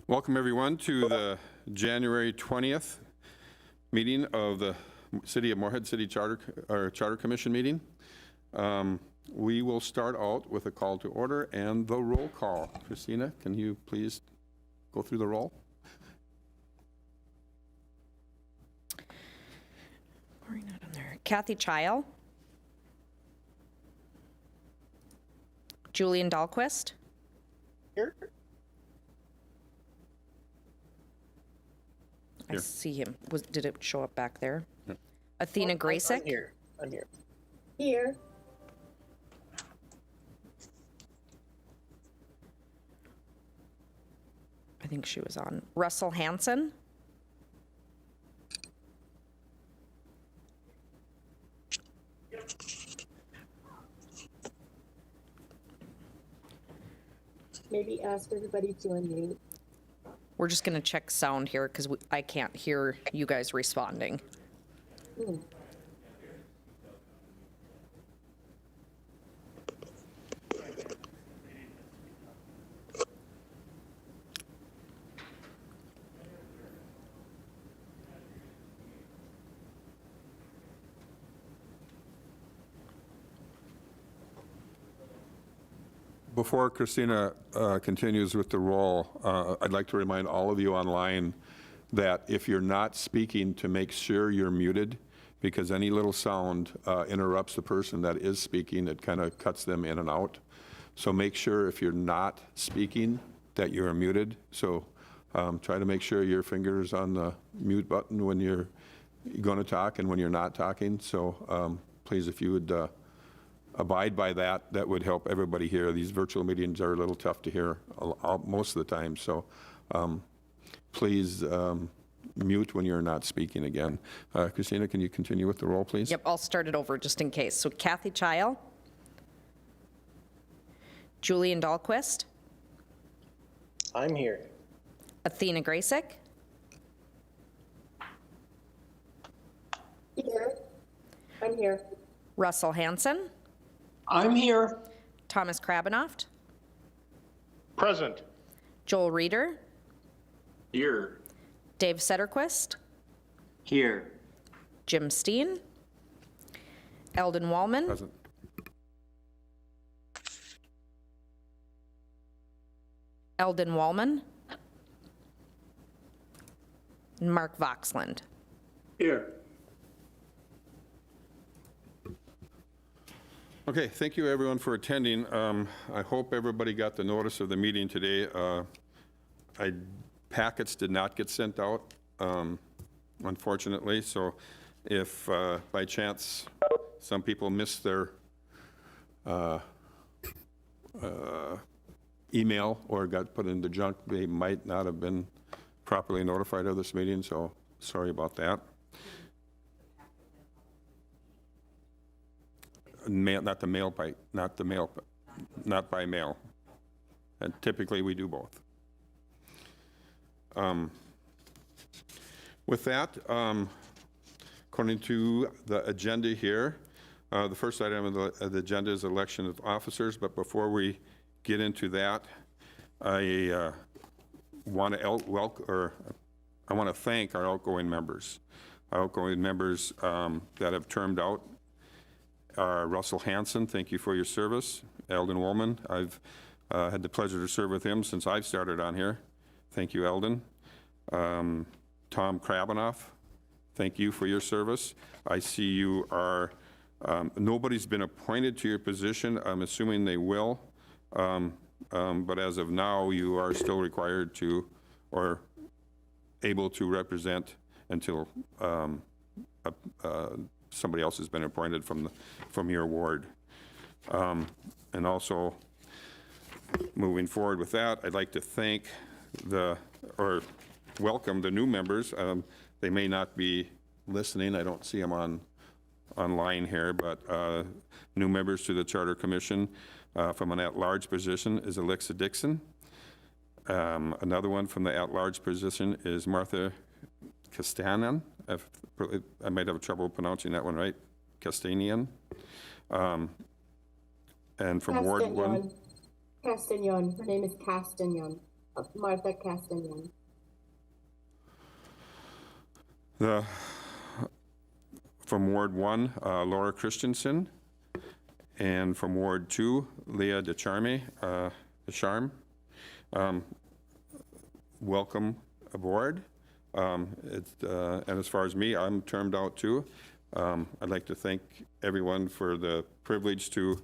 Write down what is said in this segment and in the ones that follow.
Welcome, everyone, to the January 20th meeting of the City of Moorhead City Charter Commission meeting. We will start out with a call to order and the roll call. Christina, can you please go through the roll? Kathy Chile. Julian Dahlquist. Here. I see him. Did it show up back there? Yep. Athena Graysick. I'm here. I'm here. Here. I think she was on. Russell Hansen. Maybe ask everybody to unmute. We're just going to check sound here because I can't hear you guys responding. Before Christina continues with the roll, I'd like to remind all of you online that if you're not speaking, to make sure you're muted, because any little sound interrupts the person that is speaking. It kind of cuts them in and out. So make sure if you're not speaking that you're muted. So try to make sure your finger's on the mute button when you're going to talk and when you're not talking. So please, if you would abide by that, that would help everybody here. These virtual meetings are a little tough to hear most of the time, so please mute when you're not speaking again. Christina, can you continue with the roll, please? Yep, I'll start it over just in case. So Kathy Chile. Julian Dahlquist. I'm here. Athena Graysick. Here. I'm here. Russell Hansen. I'm here. Thomas Krabenoft. Present. Joel Reeder. Here. Dave Setterquist. Here. Jim Steen. Eldon Wallman. Present. Eldon Wallman. And Mark Voxland. Here. Okay, thank you everyone for attending. I hope everybody got the notice of the meeting today. Packets did not get sent out, unfortunately, so if by chance some people missed their email or got put into junk, they might not have been properly notified of this meeting, so sorry about that. Mail, not by mail. And typically we do both. With that, according to the agenda here, the first item of the agenda is election of officers. But before we get into that, I want to thank our outgoing members. Our outgoing members that have termed out. Russell Hansen, thank you for your service. Eldon Woolman, I've had the pleasure to serve with him since I've started on here. Thank you, Eldon. Tom Krabenoff, thank you for your service. I see you are, nobody's been appointed to your position. I'm assuming they will. But as of now, you are still required to, or able to represent until somebody else has been appointed from your ward. And also, moving forward with that, I'd like to thank welcome the new members. They may not be listening. I don't see them online here, but new members to the Charter Commission from an at-large position is Alexa Dixon. Another one from the at-large position is Martha Castanan. I might have trouble pronouncing that one right. Castanian. And from Ward 1. Castagnon. Her name is Castagnon. Martha Castañon. From Ward 1, Laura Christensen. And from Ward 2, Leah Descharme. Welcome aboard. And as far as me, I'm termed out too. I'd like to thank everyone for the privilege to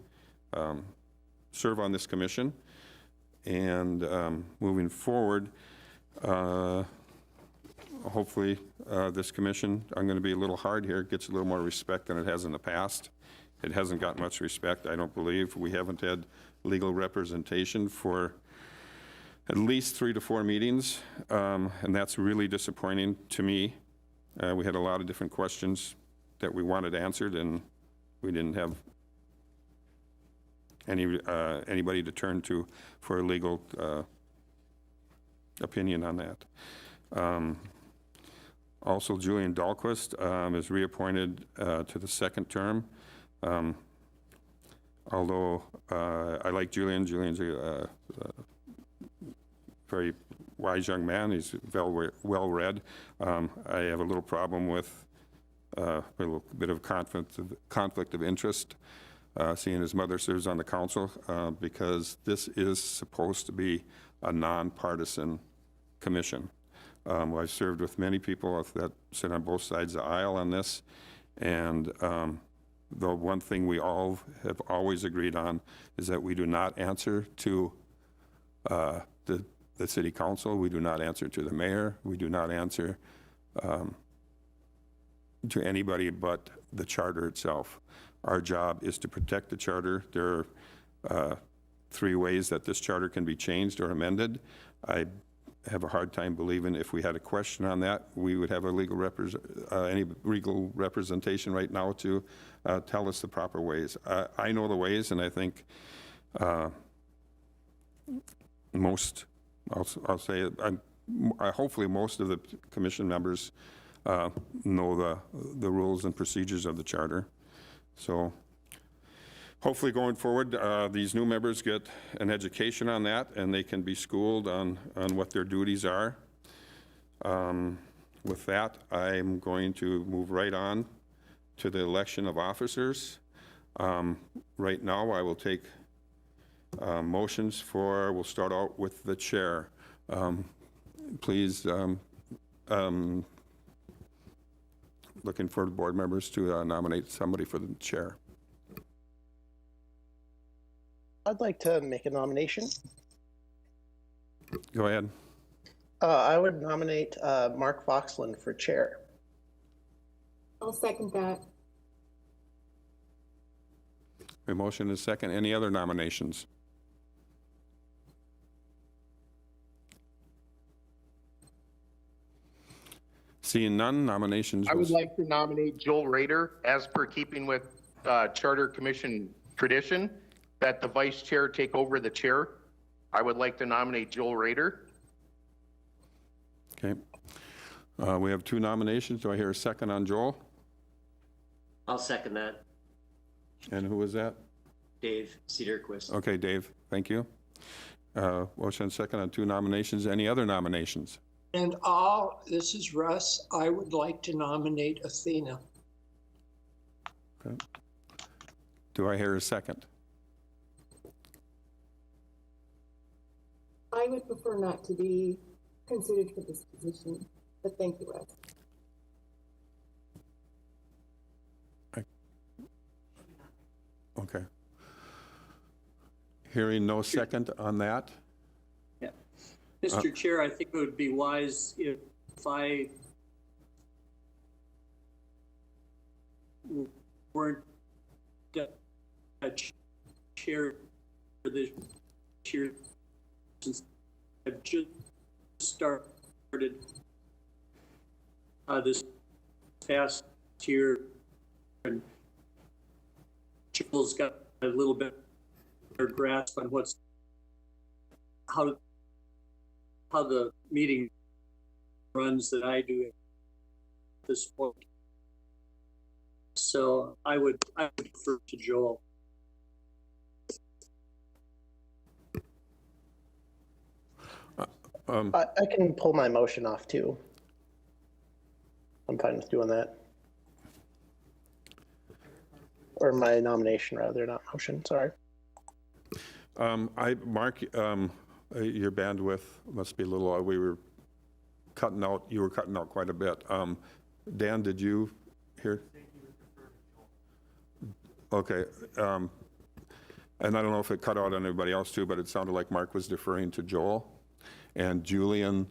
serve on this commission. And moving forward, hopefully this commission, I'm going to be a little hard here, gets a little more respect than it has in the past. It hasn't got much respect, I don't believe. We haven't had legal representation for at least 3 to 4 meetings, and that's really disappointing to me. We had a lot of different questions that we wanted answered, and we didn't have anybody to turn to for a legal opinion on that. Also, Julian Dahlquist is reappointed to the second term. Although I like Julian. Julian's a very wise young man. He's well-read. I have a little problem with a little bit of conflict of interest, seeing his mother serves on the council, because this is supposed to be a nonpartisan commission. I've served with many people that sit on both sides of the aisle on this, and the one thing we all have always agreed on is that we do not answer to the city council, we do not answer to the mayor, we do not answer to anybody but the charter itself. Our job is to protect the charter. There are 3 ways that this charter can be changed or amended. I have a hard time believing if we had a question on that, we would have a any legal representation right now to tell us the proper ways. I know the ways, and I think I'll say it, hopefully most of the commission members know the rules and procedures of the charter. So hopefully going forward, these new members get an education on that, and they can be schooled on what their duties are. With that, I'm going to move right on to the election of officers. Right now, I will take motions we'll start out with the chair. Please, looking for the board members to nominate somebody for the chair. I'd like to make a nomination. Go ahead. I would nominate Mark Foxland for chair. I'll second that. A motion is second. Any other nominations? Seeing none, nominations. I would like to nominate Joel Rader, as per keeping with Charter Commission tradition, that the vice chair take over the chair. I would like to nominate Joel Rader. Okay. We have 2 nominations. Do I hear a second on Joel? I'll second that. And who was that? Dave Cedarquist. Okay, Dave, thank you. Motion second on 2 nominations. Any other nominations? And this is Russ. I would like to nominate Athena. Okay. Do I hear a second? I would prefer not to be considered for this position, but thank you, Russ. Okay. Hearing no second on that. Yeah. Mr. Chair, I think it would be wise if I weren't a chair for this year, since I've just started this past year, and Joel's got a little bit better grasp on how the meeting runs that I do at this point. So I would defer to Joel. I can pull my motion off too. I'm fine with doing that. Or my nomination rather, not motion, sorry. Mark, your bandwidth must be a little, we were cutting out, you were cutting out quite a bit. Dan, did you hear? Okay. And I don't know if it cut out on anybody else too, but it sounded like Mark was deferring to Joel. And Julian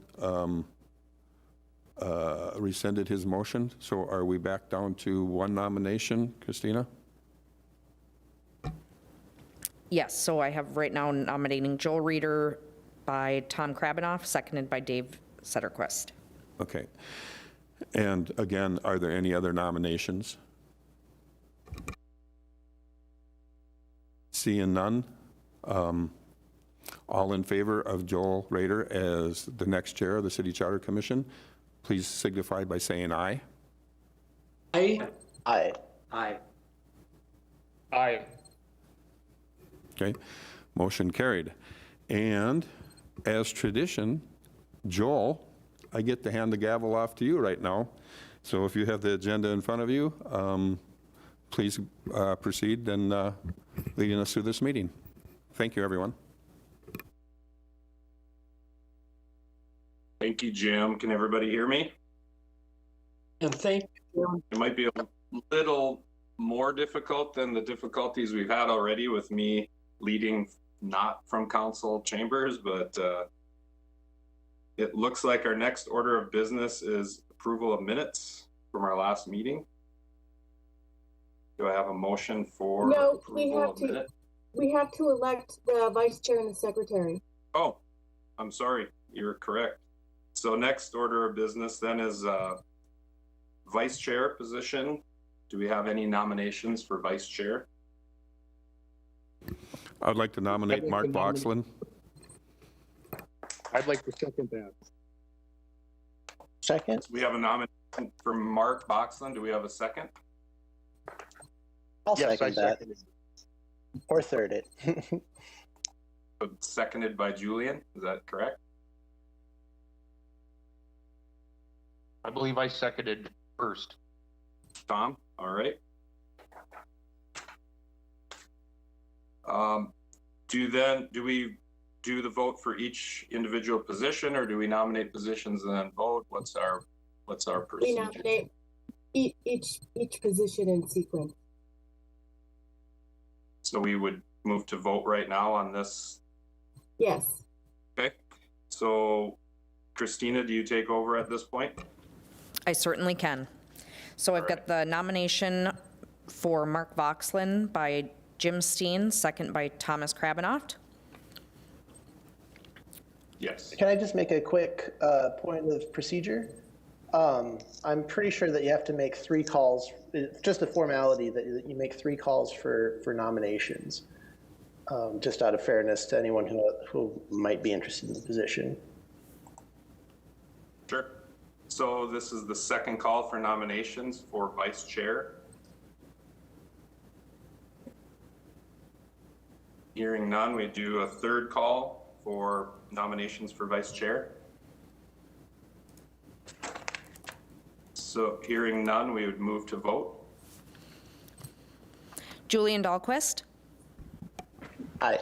rescinded his motion. So are we back down to one nomination, Christina? Yes, so I have right now nominating Joel Reeder by Tom Krabanoff, seconded by Dave Setterquist. Okay. And again, are there any other nominations? Seeing none, all in favor of Joel Rader as the next chair of the City Charter Commission, please signify by saying aye. Aye. Aye. Aye. Aye. Okay, motion carried. And as tradition, Joel, I get to hand the gavel off to you right now. So if you have the agenda in front of you, please proceed in leading us through this meeting. Thank you, everyone. Thank you, Jim. Can everybody hear me? And thank you. It might be a little more difficult than the difficulties we've had already with me leading not from council chambers, but it looks like our next order of business is approval of minutes from our last meeting. Do I have a motion for No, approval of minutes? we have to elect the vice chair and the secretary. Oh, I'm sorry. You're correct. So next order of business then is vice chair position. Do we have any nominations for vice chair? I'd like to nominate I'd like Mark to nominate- Boxland. I'd like to second that. Second? We have a nomination for Mark Boxland. Do we have a second? I'll Yes, I second that. second it. Or third it. Seconded by Julian. Is that correct? I believe I seconded first. Tom? All right. Do we do the vote for each individual position, or do we nominate positions and then vote? What's our We procedure? nominate each position in sequence. So we would move to vote right now on this. Yes. Okay. So Christina, do you take over at this point? I certainly can. So I've got the nomination for Mark Voxlin by Jim Steen, second by Thomas Krabanoff. Yes. Can I just make a quick point of procedure? I'm pretty sure that you have to make 3 calls. It's just a formality that you make 3 calls for nominations, just out of fairness to anyone who might be interested in the position. Sure. So this is the second call for nominations for vice chair. Hearing none, we do a third call for nominations for vice chair. So hearing none, we would move to vote. Julian Dahlquist, Aye.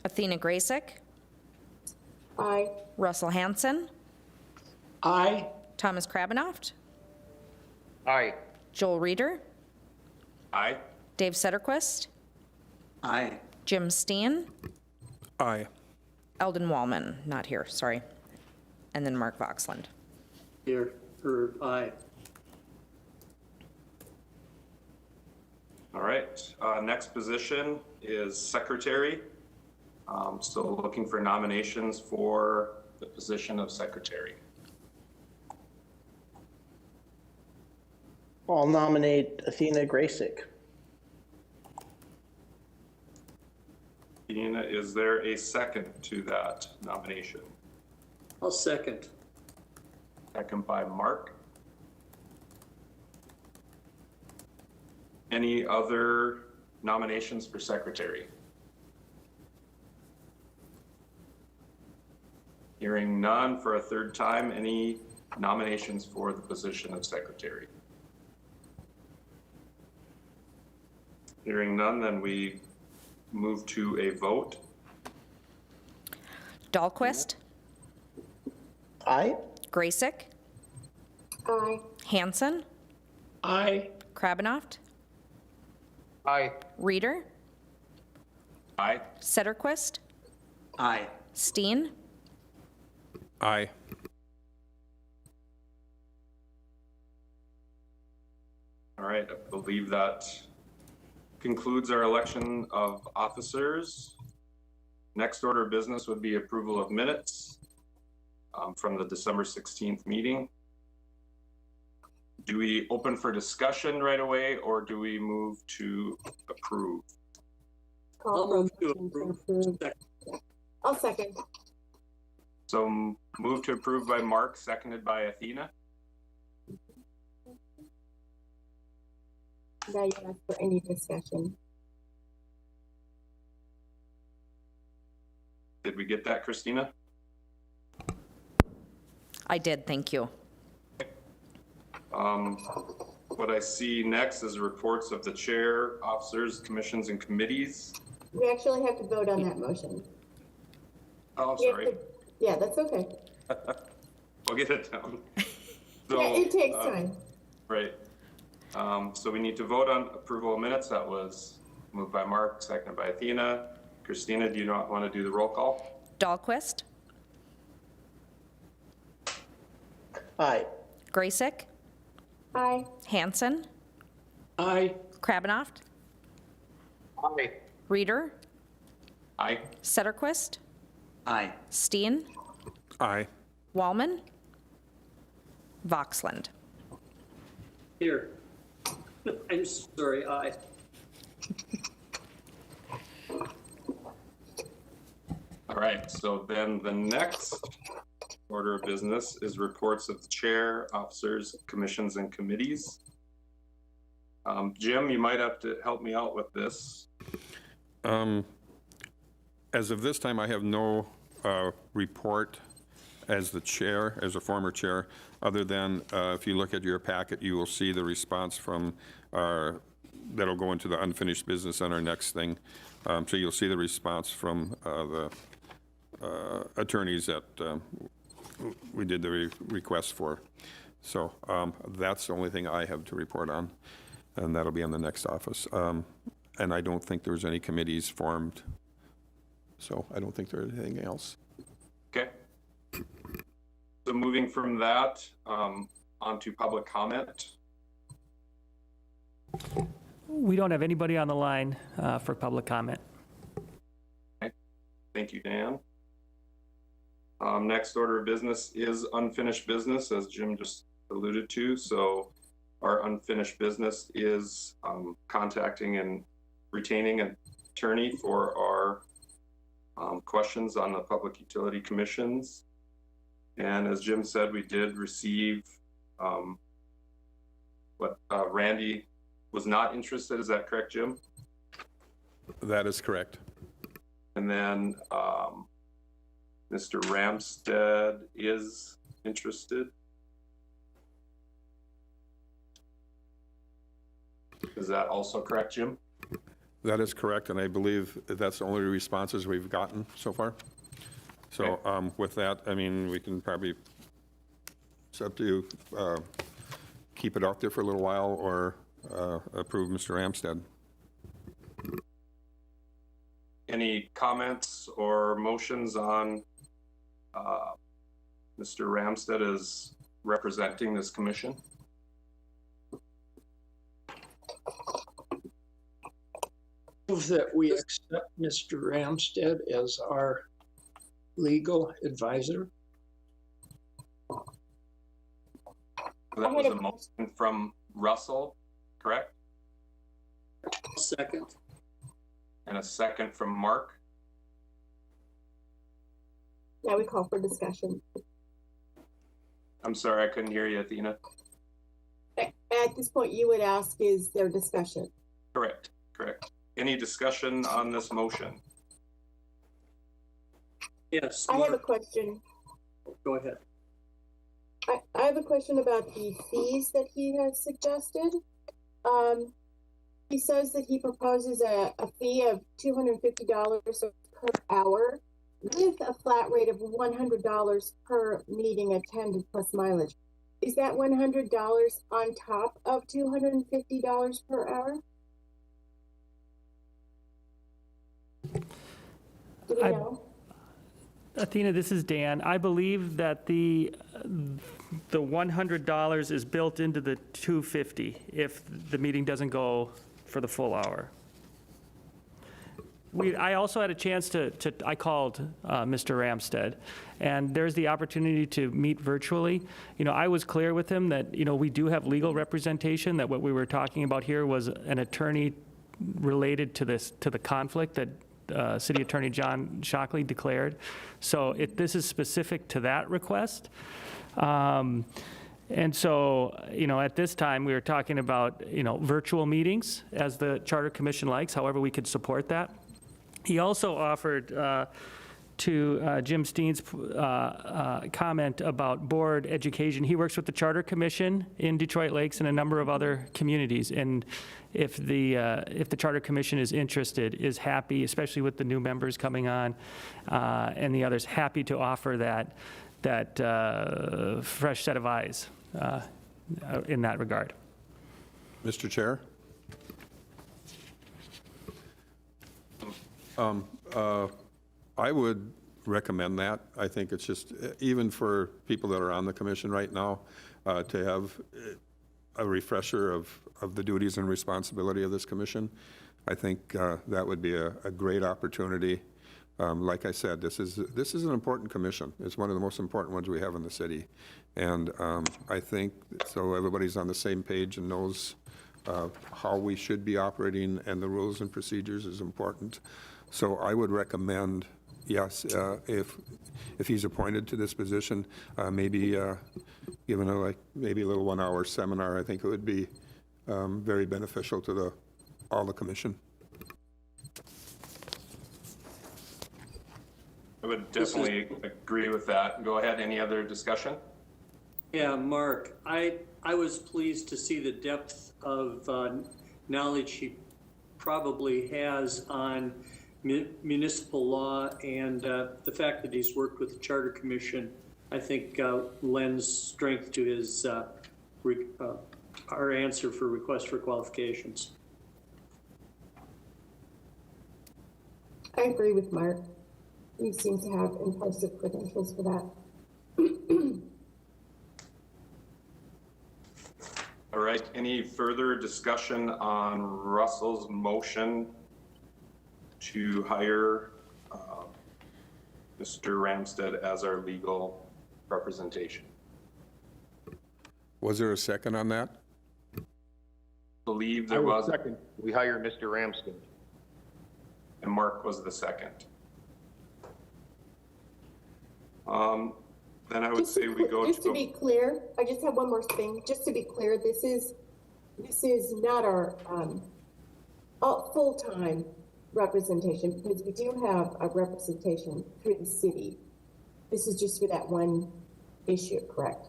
Athena Graysick, Aye. Russell Hansen, Aye. Thomas Krabanoff, Aye. Joel Reeder, Aye. Dave Setterquist, Aye. Jim Steen, Aye. Eldon Wallman, not here, sorry, and then Mark Voxland. Here, or aye. All right. Next position is secretary. Still looking for nominations for the position of secretary. I'll nominate Athena Graysick. Tina, is there a second to that nomination? I'll second. Second by Mark. Any other nominations for secretary? Hearing none for a third time, any nominations for the position of secretary? Hearing none, then we move to a vote. Dahlquist, Aye. Graysick, Aye. Hanson, Aye. Krabanoff, Aye. Reader, Aye. Sederquist, Aye. Steen, Aye. All right, I believe that concludes our election of officers. Next order of business would be approval of minutes from the December 16th meeting. Do we open for discussion right away, or do we move to approve? Call I'll for a move to motion to approve. approve. I'll second. So move to approve by Mark, seconded by Athena. Now you ask for any discussion. Did we get that, Christina? I did, thank you. What I see next is reports of the chair, officers, commissions, and committees. We actually have to vote on that motion. Oh, We have sorry. to- Yeah, that's okay. I'll get it down. Yeah, it takes uh, time. Right. So we need to vote on approval of minutes. That was moved by Mark, seconded by Athena. Christina, do you not want to do the roll call? Dahlquist, Aye. Graysick, Aye. Hanson, Aye. Krabanoff, Aye. Reader, Aye. Sederquist, Aye. Steen, Aye. Wallman, Voxland. Here. I'm sorry, aye. All right. So then the next order of business is reports of the chair, officers, commissions, and committees. Jim, you might have to help me out with this. As of this time, I have no report as the chair, as a former chair, other than if you look at your packet, you will see the response from our, that'll go into the unfinished business on our next thing. So you'll see the response from the attorneys that we did the request for. So that's the only thing I have to report on, and that'll be on the next office. And I don't think there's any committees formed, so I don't think there's anything else. Okay. So moving from that on to public comment. We don't have anybody on the line for public comment. Thank you, Dan. Next order of business is unfinished business, as Jim just alluded to. So our unfinished business is contacting and retaining an attorney for our questions on the public utility commissions. And as Jim said, we did receive what Randy was not interested. Is that correct, Jim? That is correct. And then Mr. Ramstead is interested. Is that also correct, Jim? That is correct, and I believe that's the only responses we've gotten so far. So with that, I mean, we can probably, it's up to you, keep it out there for a little while or approve Mr. Amstead. Any comments or motions on Mr. Ramstead as representing this commission? Move that we accept Mr. Ramstead as our legal advisor. That was a motion from Russell, correct? Second. And a second from Mark. Now we call for discussion. I'm sorry, I couldn't hear you, Athena. At this point, you would ask, is there discussion? Correct, correct. Any discussion on this motion? Yes. I have a Mark. question. Go ahead. I have a question about the fees that he has suggested. He says that he proposes a fee of $250 per hour with a flat rate of $100 per meeting attended plus mileage. Is that $100 on top of $250 per hour? Do we know? Athena, this is Dan. I believe that the $100 is built into the $250 if the meeting doesn't go for the full hour. I also had a chance I called Mr. Ramstead, and there's the opportunity to meet virtually. You know, I was clear with him that, you know, we do have legal representation, that what we were talking about here was an attorney related to the conflict that City Attorney John Shockley declared. So this is specific to that request. And so, you know, at this time, we were talking about, you know, virtual meetings as the Charter Commission likes, however we could support that. He also offered to Jim Steen's comment about board education. He works with the Charter Commission in Detroit Lakes and a number of other communities. And if the Charter Commission is interested, is happy, especially with the new members coming on and the others, happy to offer that fresh set of eyes in that regard. Mr. Chair? I would recommend that. I think it's just, even for people that are on the commission right now, to have a refresher of the duties and responsibility of this commission. I think that would be a great opportunity. Like I said, this is an important commission. It's one of the most important ones we have in the city. And I think, so everybody's on the same page and knows how we should be operating, and the rules and procedures is important. So I would recommend, yes, if he's appointed to this position, maybe given maybe a little 1-hour seminar, I think it would be very beneficial to all the commission. I would definitely agree with that. Go ahead, any other discussion? Yeah, Mark, I was pleased to see the depth of knowledge he probably has on municipal law, and the fact that he's worked with the Charter Commission, I think lends strength to his our answer for request for qualifications. I agree with Mark. He seems to have impressive credentials for that. All right, any further discussion on Russell's motion to hire Mr. Ramstead as our legal representation? Was there a second on that? I believe there was. Second, we hire Mr. Ramstead. And Mark was the second. Then I would say we go just to be clear, I just have one more thing. Just to be clear, this is not our full-time representation, because we do have a representation through the city. This is just for that one issue, correct?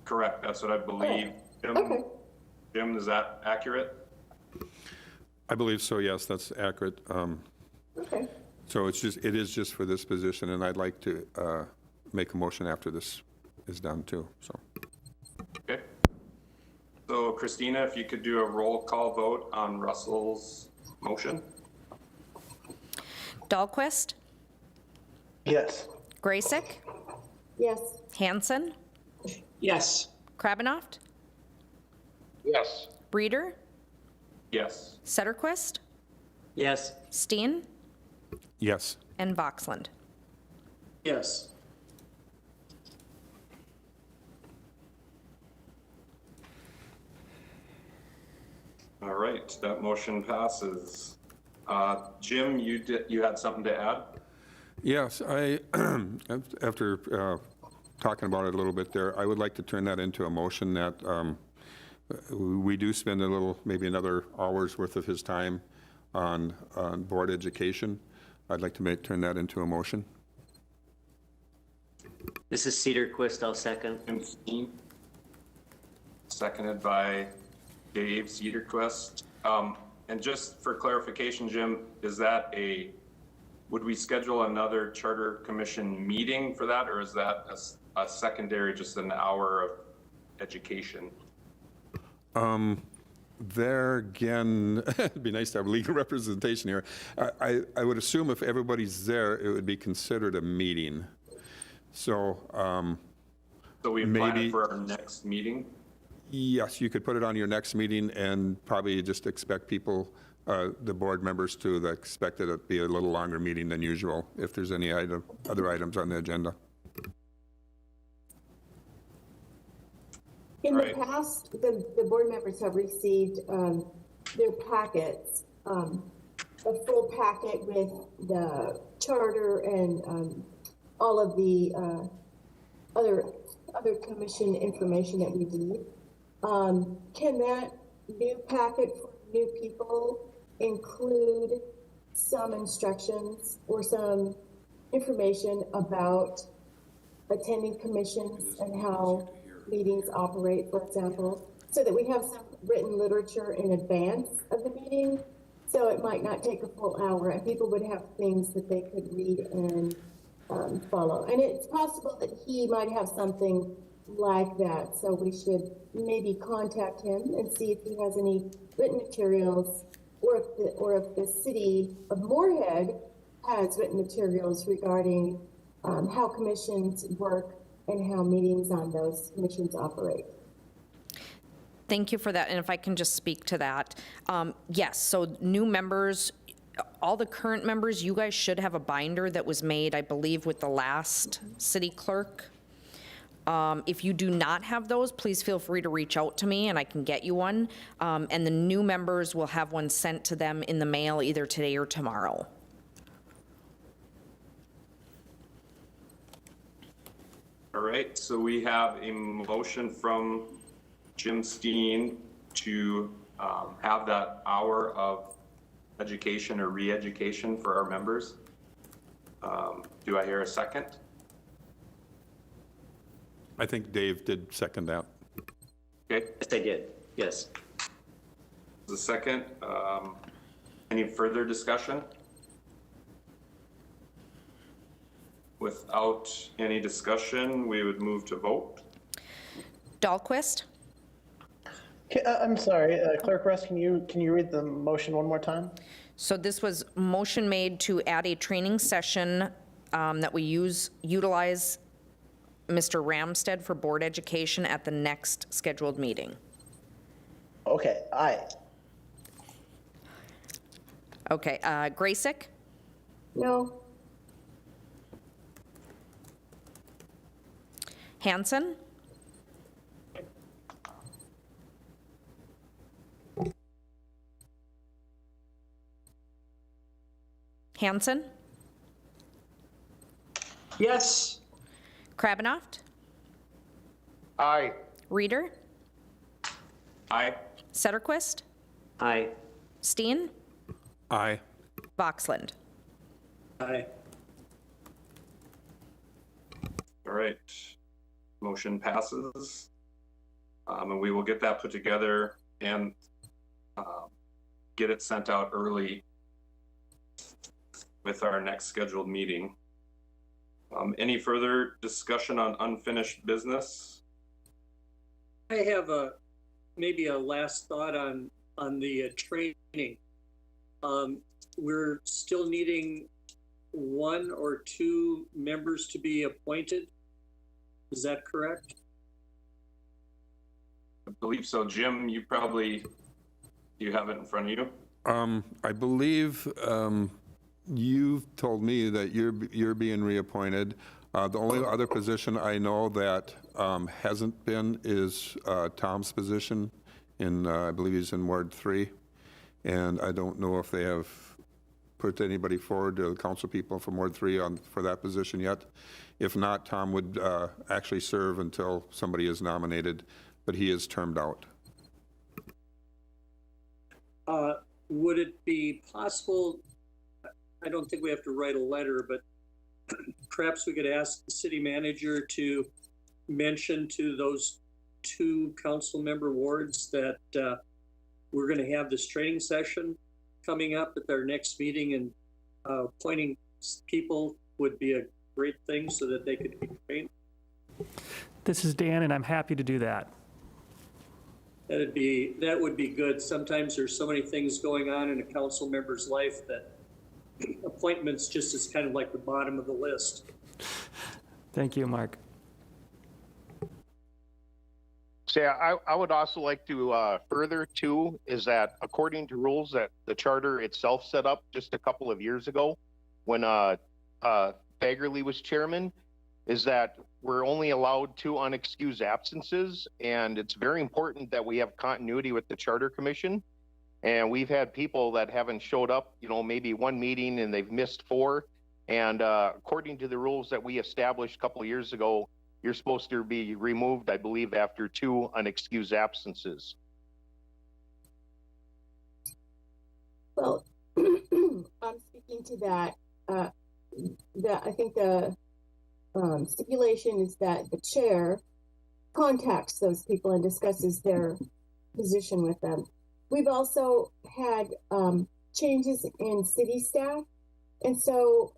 Correct, that's what I believe. Jim, Okay. Jim, is that accurate? I believe so, yes, that's accurate. Okay. So it is just for this position, and I'd like to make a motion after this is done too, so. Okay. So Christina, if you could do a roll call vote on Russell's motion. Dahlquist, Yes. Graysick, Yes. Hanson, Yes. Krabenoft, Yes. Breeder, Yes. Setterquist, Yes. Steen, Yes. and Voxland. Yes. All right, that motion passes. Jim, you had something to add? Yes, after talking about it a little bit there, I would like to turn that into a motion that we do spend a little, maybe another hour's worth of his time on board education. I'd like to turn that into a motion. This is Cedarquist, I'll second. Jim Steen, seconded by Dave Cedarquist. And just for clarification, Jim, is that would we schedule another Charter Commission meeting for that, or is that a secondary, just an hour of education? There again, it'd be nice to have legal representation here. I would assume if everybody's there, it would be considered a meeting. So So we plan maybe- it for our next meeting? yes, you could put it on your next meeting and probably just expect people, the board members to expect it to be a little longer meeting than usual if there's any other items on the agenda. In Right. the past, the board members have received their packets, a full packet with the charter and all of the other commission information that we need. Can that new packet for new people include some instructions or some information about attending commissions and how meetings operate, for example, so that we have some written literature in advance of the meeting, so it might not take a full hour and people would have things that they could read and follow. And it's possible that he might have something like that, so we should maybe contact him and see if he has any written materials, or if the city of Moorhead has written materials regarding how commissions work and how meetings on those commissions operate. Thank you for that, and if I can just speak to that. Yes, so new members, all the current members, you guys should have a binder that was made, I believe, with the last city clerk. If you do not have those, please feel free to reach out to me and I can get you one. And the new members will have one sent to them in the mail either today or tomorrow. All right, so we have a motion from Jim Steen to have that hour of education or re-education for our members. Do I hear a second? I think Dave did second that. Okay, Yes, I did. Yes. the second. Any further discussion? Without any discussion, we would move to vote. Dahlquist, I'm sorry, Clerk Russ, can you read the motion one more time? so this was motion made to add a training session that we utilize Mr. Ramstead for board education at the next scheduled meeting. Okay, aye. Okay, Graysick, No, Hanson, Hanson, Yes. Krabenoft, Aye. Reader, Aye. Setterquist, Aye. Steen, Aye. Boxland. Aye. All right, motion passes. And we will get that put together and get it sent out early with our next scheduled meeting. Any further discussion on unfinished business? I have maybe a last thought on the training. We're still needing 1 or 2 members to be appointed. Is that correct? I believe so. Jim, you have it in front of you? I believe you've told me that you're being reappointed. The only other position I know that hasn't been is Tom's position in, I believe he's in Ward 3. And I don't know if they have put anybody forward to the council people from Ward 3 for that position yet. If not, Tom would actually serve until somebody is nominated, but he is termed out. Would it be possible, I don't think we have to write a letter, but perhaps we could ask the city manager to mention to those 2 council member wards that we're going to have this training session coming up at their next meeting, and appointing people would be a great thing so that they could be trained. This is Dan, and I'm happy to do that. That would be good. Sometimes there's so many things going on in a council member's life that appointments just is kind of like the bottom of the list. Thank you, Mark. So yeah, I would also like to further too, is that according to rules that the charter itself set up just a couple of years ago, when Fagerly was chairman, is that we're only allowed 2 unexcused absences, and it's very important that we have continuity with the Charter Commission. And we've had people that haven't showed up, you know, maybe 1 meeting and they've missed 4. And according to the rules that we established a couple of years ago, you're supposed to be removed, I believe, after 2 unexcused absences. Well, I'm speaking to that. I think the stipulation is that the chair contacts those people and discusses their position with them. We've also had changes in city staff, and so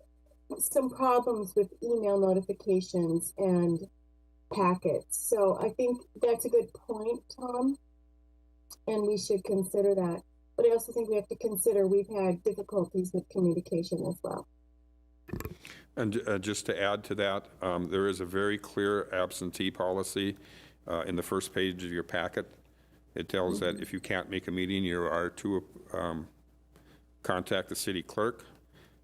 some problems with email notifications and packets. So I think that's a good point, Tom, and we should consider that. But I also think we have to consider we've had difficulties with communication as well. And just to add to that, there is a very clear absentee policy in the first page of your packet. It tells that if you can't make a meeting, you are to contact the city clerk,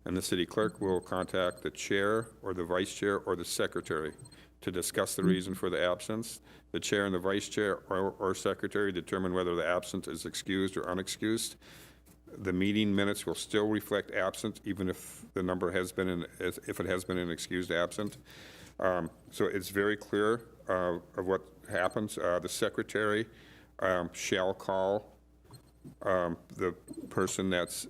and the city clerk will contact the chair or the vice chair or the secretary to discuss the reason for the absence. The chair and the vice chair or secretary determine whether the absence is excused or unexcused. The meeting minutes will still reflect absent, even if the number has been if it has been an excused absent. So it's very clear of what happens. The secretary shall call the person that's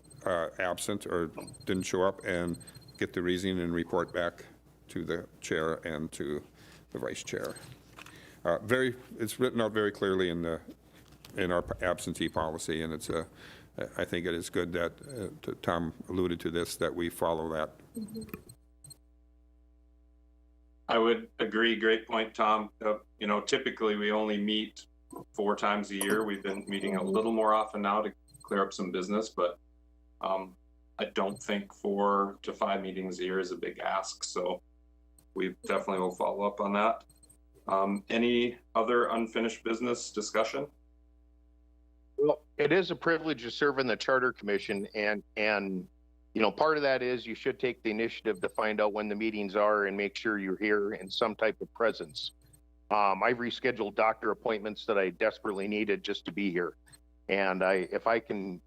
absent or didn't show up and get the reason and report back to the chair and to the vice chair. It's written out very clearly in our absentee policy, and I think it is good that Tom alluded to this, that we follow that. I would agree. Great point, Tom. You know, typically we only meet 4 times a year. We've been meeting a little more often now to clear up some business, but I don't think 4 to 5 meetings a year is a big ask. So we definitely will follow up on that. Any other unfinished business discussion? Well, it is a privilege to serve in the Charter Commission, and you know, part of that is you should take the initiative to find out when the meetings are and make sure you're here in some type of presence. I've rescheduled doctor appointments that I desperately needed just to be here, and if I can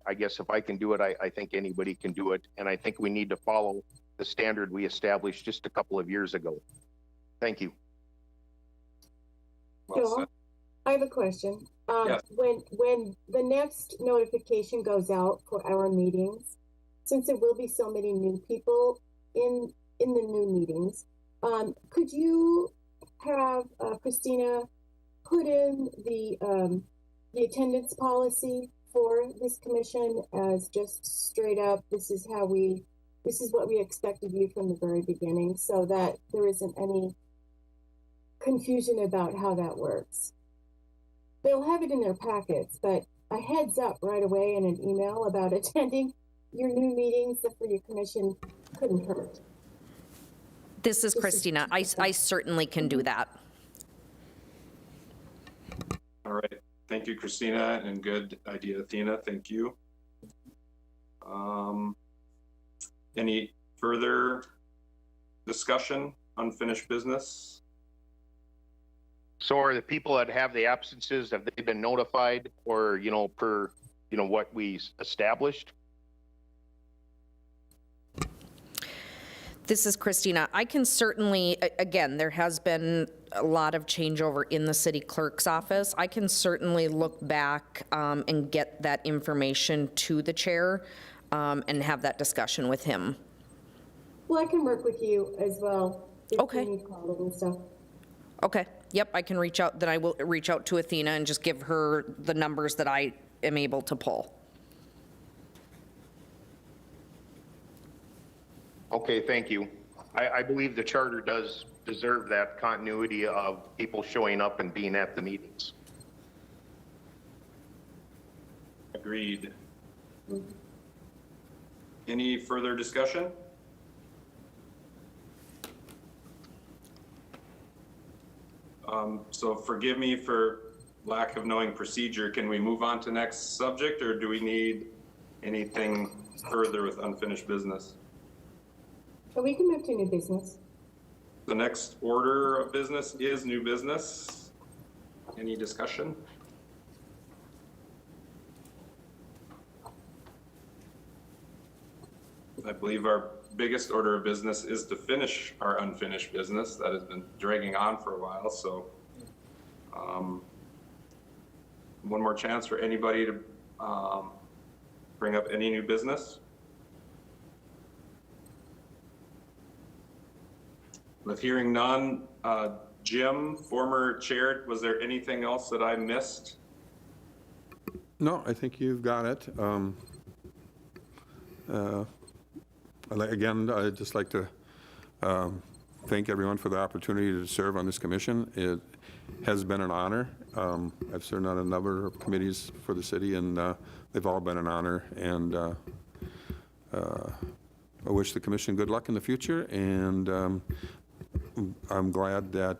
do it, I think anybody can do it, and I think we need to follow the standard we established just a couple of years ago. Thank you. Well said. I have a question. Yes. When the next notification goes out for our meetings, since there will be so many new people in the new meetings, could you have Christina put in the attendance policy for this commission as just straight up, this is what we expected you from the very beginning, so that there isn't any confusion about how that works? They'll have it in their packets, but a heads up right away in an email about attending your new meetings for your commission couldn't hurt. This is Christina. I certainly can do that. All right. Thank you, Christina, and good idea, Athena. Thank you. Any further discussion, unfinished business? So are the people that have the absences, have they been notified, or, you know, per, you know, what we established? This is Christina. I can certainly, again, there has been a lot of changeover in the city clerk's office. I can certainly look back and get that information to the chair and have that discussion with him. Well, I can work with you as well. If Okay. you need calling and stuff. Okay, yep, I can reach out, then I will reach out to Athena and just give her the numbers that I am able to pull. Okay, thank you. I believe the charter does deserve that continuity of people showing up and being at the meetings. Agreed. Any further discussion? So forgive me for lack of knowing procedure. Can we move on to next subject, or do we need anything further with unfinished business? So we can move to new business. The next order of business is new business. Any discussion? I believe our biggest order of business is to finish our unfinished business that has been dragging on for a while. So one more chance for anybody to bring up any new business. With hearing none, Jim, former chair, was there anything else that I missed? No, I think you've got it. Again, I'd just like to thank everyone for the opportunity to serve on this commission. It has been an honor. I've served on a number of committees for the city, and they've all been an honor. And I wish the commission good luck in the future, and I'm glad that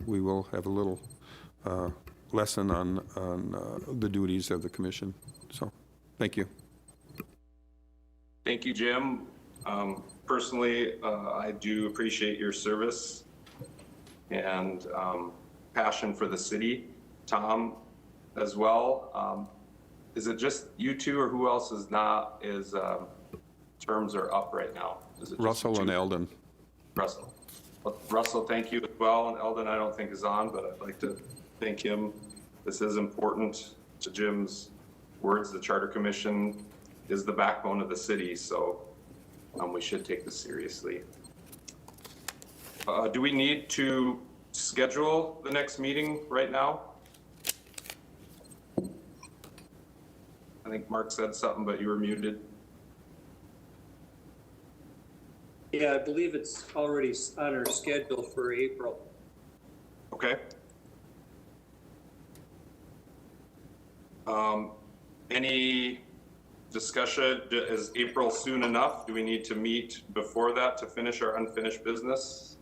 we will have a little lesson on the duties of the commission. So, thank you. Thank you, Jim. Personally, I do appreciate your service and passion for the city. Tom, as well. Is it just you two, or who else is not? Terms are up right now? Is it just Russell and Eldon. Russell. Well, Russell, thank you as well. And Eldon, I don't think is on, but I'd like to thank him. This is important. To Jim's words, the Charter Commission is the backbone of the city, so we should take this seriously. Do we need to schedule the next meeting right now? I think Mark said something, but you were muted. Yeah, I believe it's already on our schedule for April. Okay. Any discussion? Is April soon enough? Do we need to meet before that to finish our unfinished business?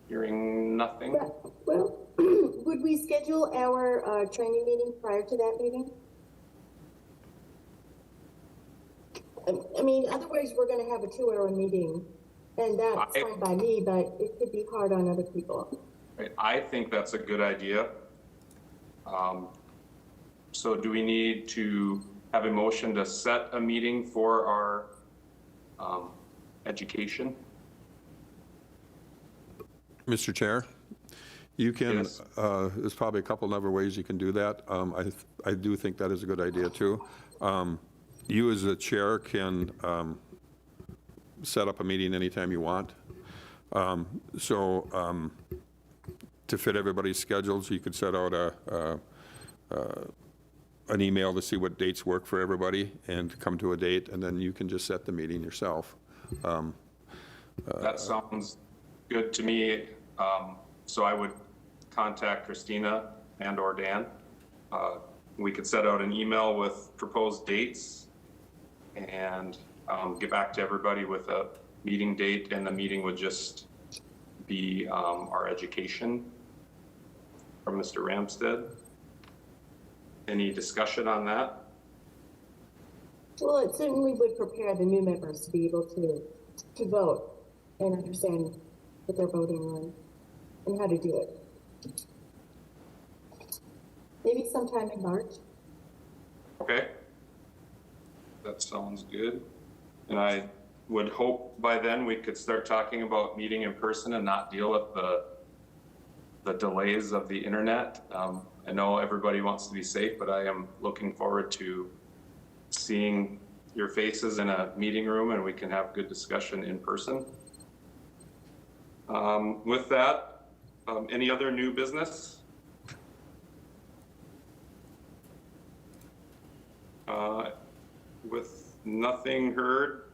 Hearing nothing. Well, would we schedule our training meeting prior to that meeting? I mean, otherwise we're going to have a 2-hour meeting, and that's fine by me, but it could be hard on other people. Right. I think that's a good idea. So do we need to have a motion to set a meeting for our education? Mr. Chair, you can, Yes. there's probably a couple other ways you can do that. I do think that is a good idea, too. You, as the chair, can set up a meeting anytime you want. To fit everybody's schedules, you could set out an email to see what dates work for everybody and come to a date, and then you can just set the meeting yourself. That sounds good to me. So I would contact Christina and/or Dan. We could set out an email with proposed dates and get back to everybody with a meeting date, and the meeting would just be our education from Mr. Ramstead. Any discussion on that? Well, it certainly would prepare the new members to be able to vote and understand what they're voting on and how to do it. Maybe sometime in March. Okay. That sounds good. And I would hope by then we could start talking about meeting in person and not deal with the delays of the internet. I know everybody wants to be safe, but I am looking forward to seeing your faces in a meeting room and we can have good discussion in person. With that, any other new business? With nothing heard,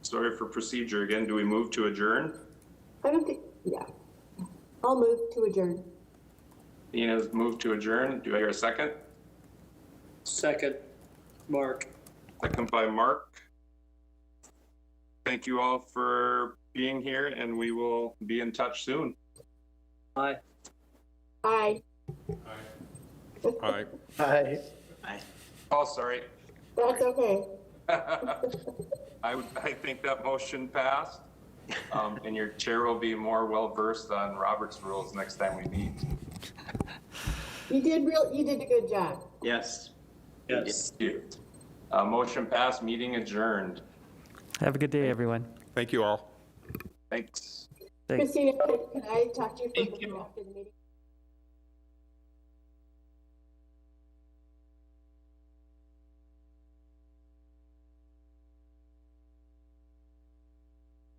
sorry for procedure again, do we move to adjourn? I don't think, yeah. I'll move to adjourn. Nina's moved to adjourn. Do I hear a second? Second, Mark. Second by Mark. Thank you all for being here, and we will be in touch soon. Aye. Aye. All right. Hi. Oh, sorry. That's okay. I think that motion passed. And your chair will be more well-versed on Robert's rules next time we meet. You did a good job. Yes. Yes. Motion passed, meeting adjourned. Have a good day, everyone. Thank you all. Thanks. Thanks. Christina, can I talk to you for Thank you. after the meeting?